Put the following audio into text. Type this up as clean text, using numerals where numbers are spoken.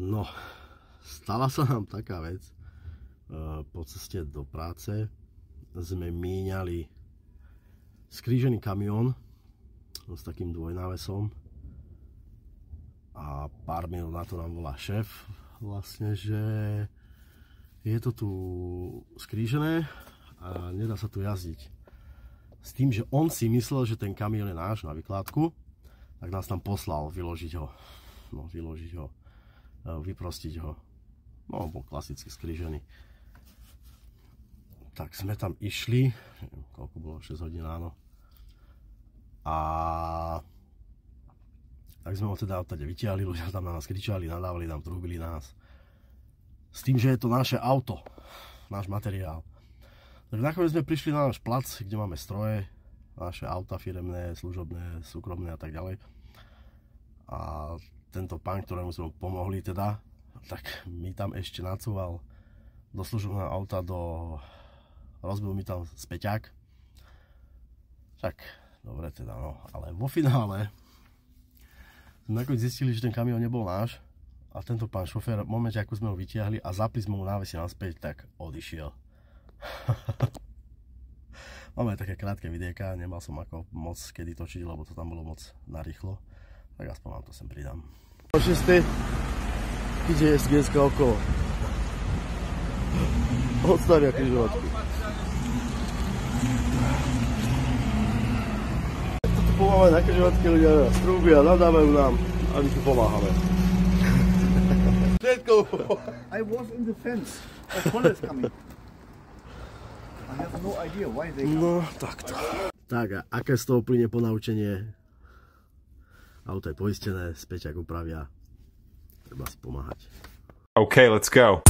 No, stala sa nám taká vec. Po ceste do práce sme míňali skrížený kamión s takým dvojnávesom a pár minút na to nám volá šéf vlastne, že je to tu skrížené a nedá sa tu jazdiť. S tým, že on si myslel, že ten kamión je náš na vykládku, tak nás tam poslal vyložiť ho. No, vyložiť ho, vyprostiť ho. No, bol klasicky skrížený. Tak sme tam išli, neviem, koľko bolo, 6 hodín ráno. A tak sme ho teda odtade vytiahli, ľudia tam na nás kričali, nadávali nám, trúbili na nás. S tým, že je to naše auto, náš materiál. Tak nakoniec sme prišli na náš plac, kde máme stroje, naše auta firemné, služobné, súkromné a tak ďalej. A tento pán, ktorému sme pomohli teda, tak mi tam ešte nacúval do služobného auta, rozbil mi tam späťák. Však, dobre teda, no, ale vo finále sme nakoniec zistili, že ten kamión nebol náš a tento pán šofér, v momente, ako sme ho vytiahli a zapli sme mu návesy naspäť, tak odišiel. Máme také krátke videjka, nemal som ako moc kedy točiť, lebo to tam bolo moc narýchlo, tak aspoň vám to sem pridám. O 6. ide SGS-ka okolo. Odstavia križovatku. Toto pomáhame na križovatke, ľudia nás trúbia, nadávajú nám a my tu pomáhame. I was in the fence. A police coming. I have no idea why they come. No, takto. Tak a aké z toho plyne ponaučenie? Auto je poistené, späťak upravia. Treba si pomáhať. Okay, let's go.